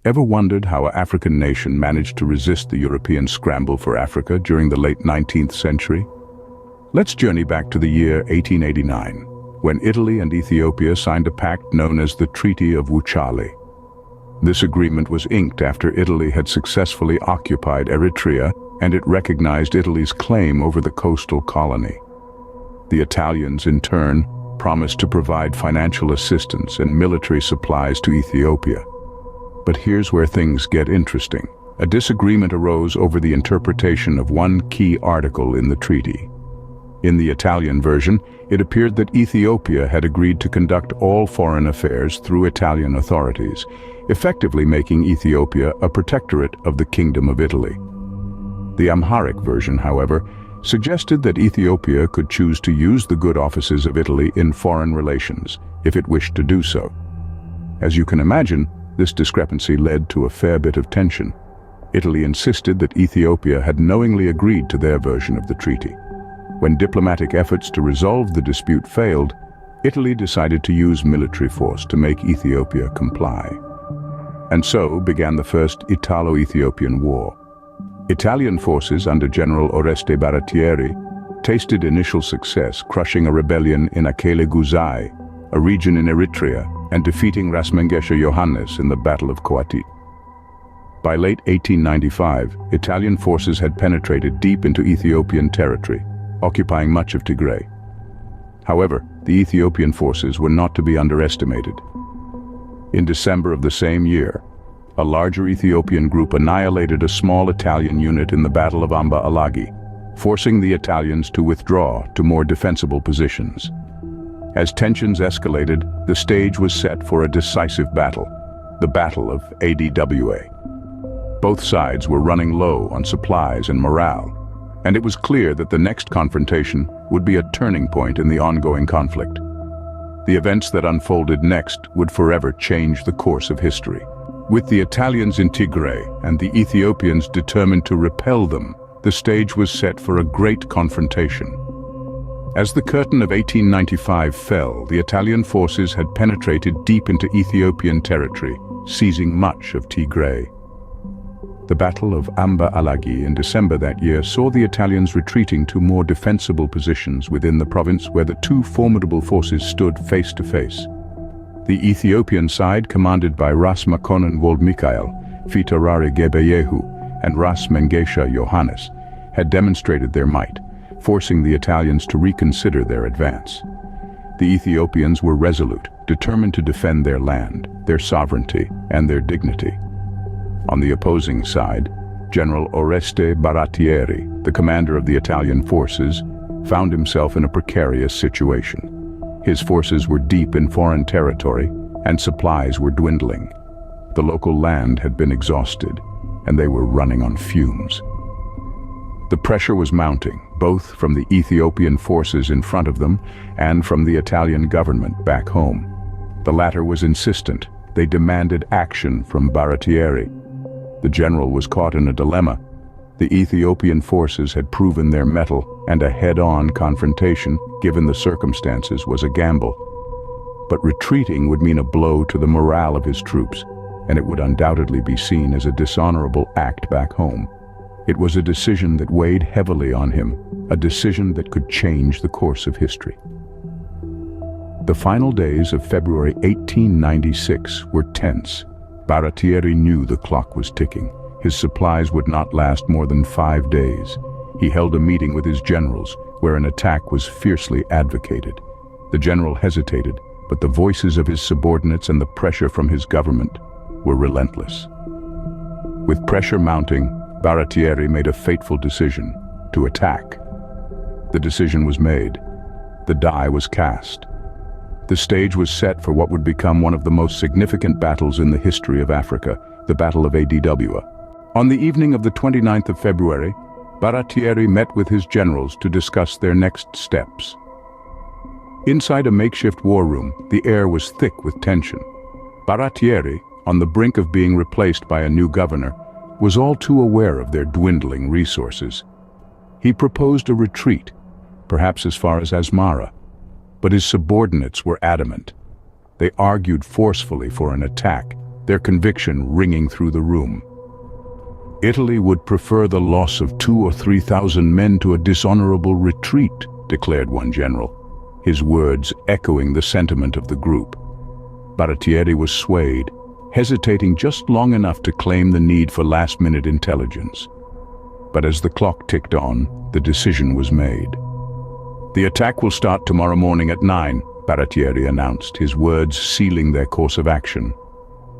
Ever wondered how an African nation managed to resist the European scramble for Africa during the late 19th century? Let's journey back to the year 1889, when Italy and Ethiopia signed a pact known as the Treaty of Wuchale. This agreement was inked after Italy had successfully occupied Eritrea, and it recognized Italy's claim over the coastal colony. The Italians, in turn, promised to provide financial assistance and military supplies to Ethiopia. But here's where things get interesting. A disagreement arose over the interpretation of one key article in the treaty. In the Italian version, it appeared that Ethiopia had agreed to conduct all foreign affairs through Italian authorities, effectively making Ethiopia a protectorate of the Kingdom of Italy. The Amharic version, however, suggested that Ethiopia could choose to use the good offices of Italy in foreign relations, if it wished to do so. As you can imagine, this discrepancy led to a fair bit of tension. Italy insisted that Ethiopia had knowingly agreed to their version of the treaty. When diplomatic efforts to resolve the dispute failed, Italy decided to use military force to make Ethiopia comply. And so began the First Italo-Ethiopian War. Italian forces under General Oreste Baratieri tasted initial success, crushing a rebellion in Akele Guzai, a region in Eritrea, and defeating Ras Mengesha Yohannes in the Battle of Koatit. By late 1895, Italian forces had penetrated deep into Ethiopian territory, occupying much of Tigray. However, the Ethiopian forces were not to be underestimated. In December of the same year, a larger Ethiopian group annihilated a small Italian unit in the Battle of Amba Alagi, forcing the Italians to withdraw to more defensible positions. As tensions escalated, the stage was set for a decisive battle, the Battle of Adwa. Both sides were running low on supplies and morale, and it was clear that the next confrontation would be a turning point in the ongoing conflict. The events that unfolded next would forever change the course of history. With the Italians in Tigray and the Ethiopians determined to repel them, the stage was set for a great confrontation. As the curtain of 1895 fell, the Italian forces had penetrated deep into Ethiopian territory, seizing much of Tigray. The Battle of Amba Alagi in December that year saw the Italians retreating to more defensible positions within the province, where the two formidable forces stood face to face. The Ethiopian side, commanded by Ras Makonnen Wold Mikael, Fitarari Gebeyehu, and Ras Mengesha Yohannes, had demonstrated their might, forcing the Italians to reconsider their advance. The Ethiopians were resolute, determined to defend their land, their sovereignty, and their dignity. On the opposing side, General Oreste Baratieri, the commander of the Italian forces, found himself in a precarious situation. His forces were deep in foreign territory, and supplies were dwindling. The local land had been exhausted, and they were running on fumes. The pressure was mounting, both from the Ethiopian forces in front of them and from the Italian government back home. The latter was insistent. They demanded action from Baratieri. The general was caught in a dilemma. The Ethiopian forces had proven their mettle, and a head-on confrontation, given the circumstances, was a gamble. But retreating would mean a blow to the morale of his troops, and it would undoubtedly be seen as a dishonorable act back home. It was a decision that weighed heavily on him, a decision that could change the course of history. The final days of February 1896 were tense. Baratieri knew the clock was ticking. His supplies would not last more than 5 days. He held a meeting with his generals, where an attack was fiercely advocated. The general hesitated, but the voices of his subordinates and the pressure from his government were relentless. With pressure mounting, Baratieri made a fateful decision: to attack. The decision was made. The die was cast. The stage was set for what would become one of the most significant battles in the history of Africa, the Battle of Adwa. On the evening of the 29th of February, Baratieri met with his generals to discuss their next steps. Inside a makeshift war room, the air was thick with tension. Baratieri, on the brink of being replaced by a new governor, was all too aware of their dwindling resources. He proposed a retreat, perhaps as far as Asmara, but his subordinates were adamant. They argued forcefully for an attack, their conviction ringing through the room. "Italy would prefer the loss of 2,000 or 3,000 men to a dishonorable retreat," declared one general, his words echoing the sentiment of the group. Baratieri was swayed, hesitating just long enough to claim the need for last-minute intelligence. But as the clock ticked on, the decision was made. "The attack will start tomorrow morning at 9, Baratieri announced, his words sealing their course of action.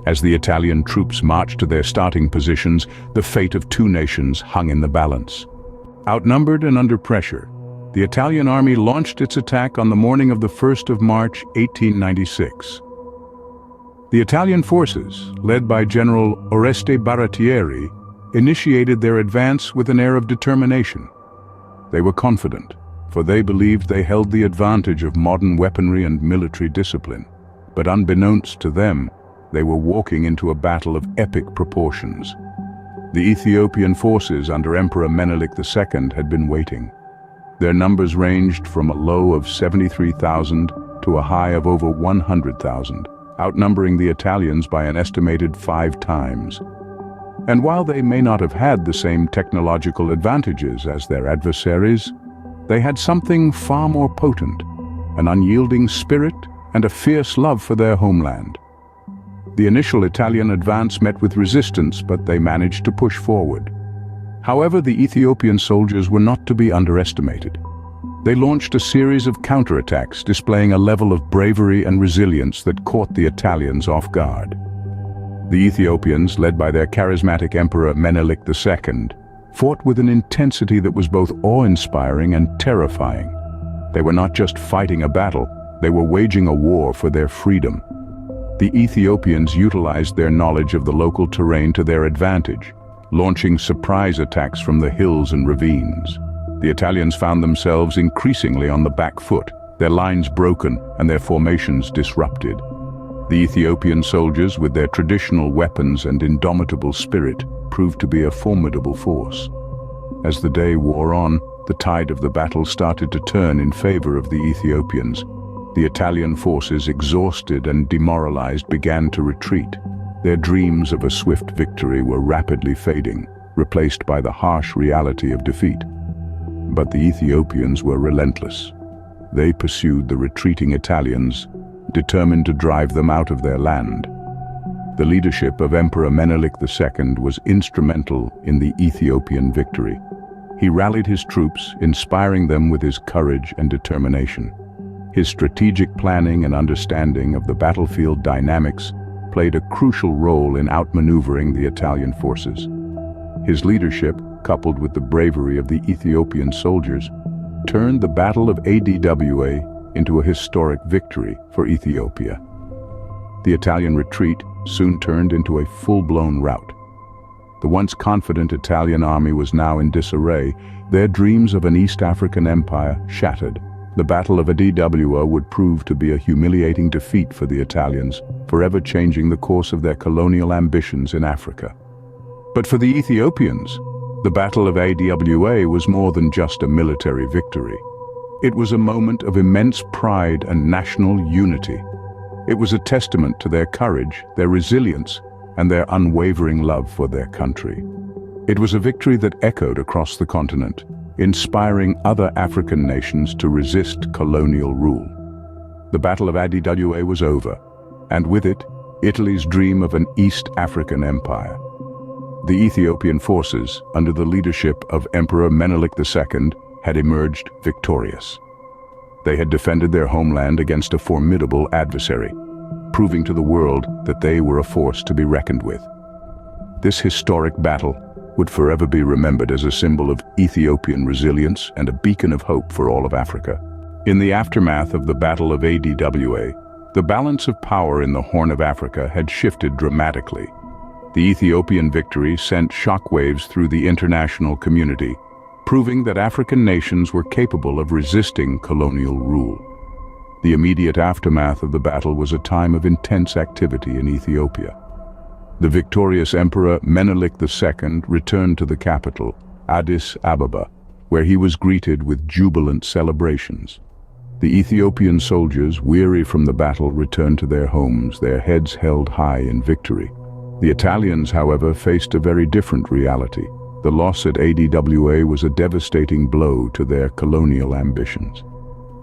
As the Italian troops marched to their starting positions, the fate of two nations hung in the balance. Outnumbered and under pressure, the Italian army launched its attack on the morning of the 1st of March, 1896. The Italian forces, led by General Oreste Baratieri, initiated their advance with an air of determination. They were confident, for they believed they held the advantage of modern weaponry and military discipline. But unbeknownst to them, they were walking into a battle of epic proportions. The Ethiopian forces under Emperor Menelik II had been waiting. Their numbers ranged from a low of 73,000 to a high of over 100,000, outnumbering the Italians by an estimated 5 times. And while they may not have had the same technological advantages as their adversaries, they had something far more potent, an unyielding spirit and a fierce love for their homeland. The initial Italian advance met with resistance, but they managed to push forward. However, the Ethiopian soldiers were not to be underestimated. They launched a series of counterattacks, displaying a level of bravery and resilience that caught the Italians off guard. The Ethiopians, led by their charismatic Emperor Menelik II, fought with an intensity that was both awe-inspiring and terrifying. They were not just fighting a battle, they were waging a war for their freedom. The Ethiopians utilized their knowledge of the local terrain to their advantage, launching surprise attacks from the hills and ravines. The Italians found themselves increasingly on the back foot, their lines broken and their formations disrupted. The Ethiopian soldiers, with their traditional weapons and indomitable spirit, proved to be a formidable force. As the day wore on, the tide of the battle started to turn in favor of the Ethiopians. The Italian forces, exhausted and demoralized, began to retreat. Their dreams of a swift victory were rapidly fading, replaced by the harsh reality of defeat. But the Ethiopians were relentless. They pursued the retreating Italians, determined to drive them out of their land. The leadership of Emperor Menelik II was instrumental in the Ethiopian victory. He rallied his troops, inspiring them with his courage and determination. His strategic planning and understanding of the battlefield dynamics played a crucial role in outmaneuvering the Italian forces. His leadership, coupled with the bravery of the Ethiopian soldiers, turned the Battle of Adwa into a historic victory for Ethiopia. The Italian retreat soon turned into a full-blown rout. The once confident Italian army was now in disarray, their dreams of an East African empire shattered. The Battle of Adwa would prove to be a humiliating defeat for the Italians, forever changing the course of their colonial ambitions in Africa. But for the Ethiopians, the Battle of Adwa was more than just a military victory. It was a moment of immense pride and national unity. It was a testament to their courage, their resilience, and their unwavering love for their country. It was a victory that echoed across the continent, inspiring other African nations to resist colonial rule. The Battle of Adwa was over, and with it, Italy's dream of an East African empire. The Ethiopian forces, under the leadership of Emperor Menelik II, had emerged victorious. They had defended their homeland against a formidable adversary, proving to the world that they were a force to be reckoned with. This historic battle would forever be remembered as a symbol of Ethiopian resilience and a beacon of hope for all of Africa. In the aftermath of the Battle of Adwa, the balance of power in the Horn of Africa had shifted dramatically. The Ethiopian victory sent shockwaves through the international community, proving that African nations were capable of resisting colonial rule. The immediate aftermath of the battle was a time of intense activity in Ethiopia. The victorious Emperor Menelik II returned to the capital, Addis Ababa, where he was greeted with jubilant celebrations. The Ethiopian soldiers, weary from the battle, returned to their homes, their heads held high in victory. The Italians, however, faced a very different reality. The loss at Adwa was a devastating blow to their colonial ambitions.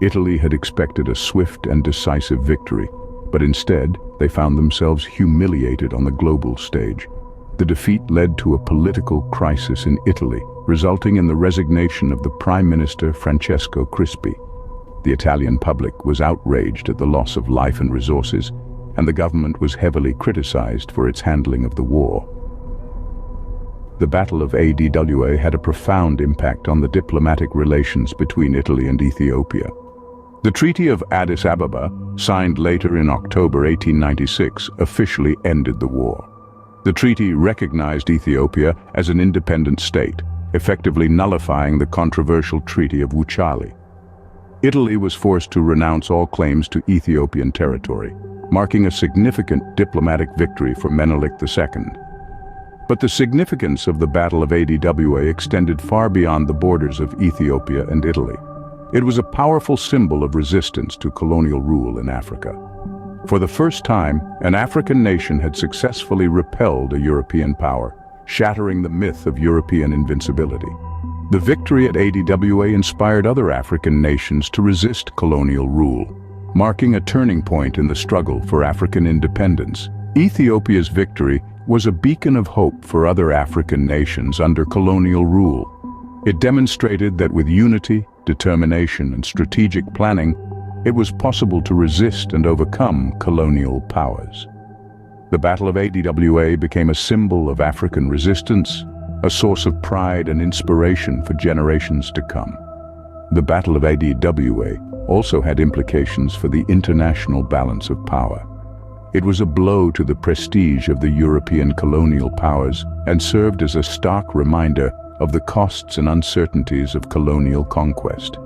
Italy had expected a swift and decisive victory, but instead they found themselves humiliated on the global stage. The defeat led to a political crisis in Italy, resulting in the resignation of the Prime Minister Francesco Crispi. The Italian public was outraged at the loss of life and resources, and the government was heavily criticized for its handling of the war. The Battle of Adwa had a profound impact on the diplomatic relations between Italy and Ethiopia. The Treaty of Addis Ababa, signed later in October 1896, officially ended the war. The treaty recognized Ethiopia as an independent state, effectively nullifying the controversial Treaty of Wuchale. Italy was forced to renounce all claims to Ethiopian territory, marking a significant diplomatic victory for Menelik II. But the significance of the Battle of Adwa extended far beyond the borders of Ethiopia and Italy. It was a powerful symbol of resistance to colonial rule in Africa. For the first time, an African nation had successfully repelled a European power, shattering the myth of European invincibility. The victory at Adwa inspired other African nations to resist colonial rule, marking a turning point in the struggle for African independence. Ethiopia's victory was a beacon of hope for other African nations under colonial rule. It demonstrated that with unity, determination, and strategic planning, it was possible to resist and overcome colonial powers. The Battle of Adwa became a symbol of African resistance, a source of pride and inspiration for generations to come. The Battle of Adwa also had implications for the international balance of power. It was a blow to the prestige of the European colonial powers and served as a stark reminder of the costs and uncertainties of colonial conquest.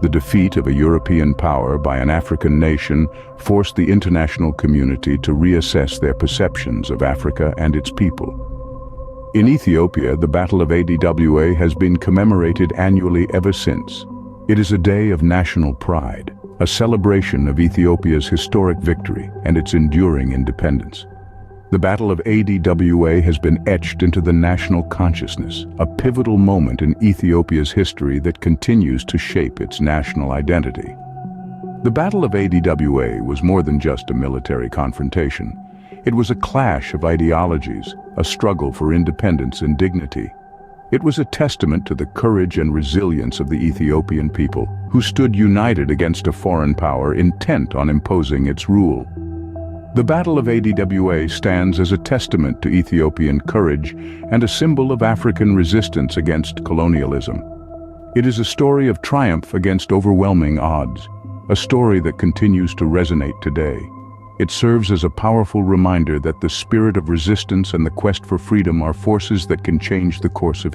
The defeat of a European power by an African nation forced the international community to reassess their perceptions of Africa and its people. In Ethiopia, the Battle of Adwa has been commemorated annually ever since. It is a day of national pride, a celebration of Ethiopia's historic victory and its enduring independence. The Battle of Adwa has been etched into the national consciousness, a pivotal moment in Ethiopia's history that continues to shape its national identity. The Battle of Adwa was more than just a military confrontation. It was a clash of ideologies, a struggle for independence and dignity. It was a testament to the courage and resilience of the Ethiopian people, who stood united against a foreign power intent on imposing its rule. The Battle of Adwa stands as a testament to Ethiopian courage and a symbol of African resistance against colonialism. It is a story of triumph against overwhelming odds, a story that continues to resonate today. It serves as a powerful reminder that the spirit of resistance and the quest for freedom are forces that can change the course of history.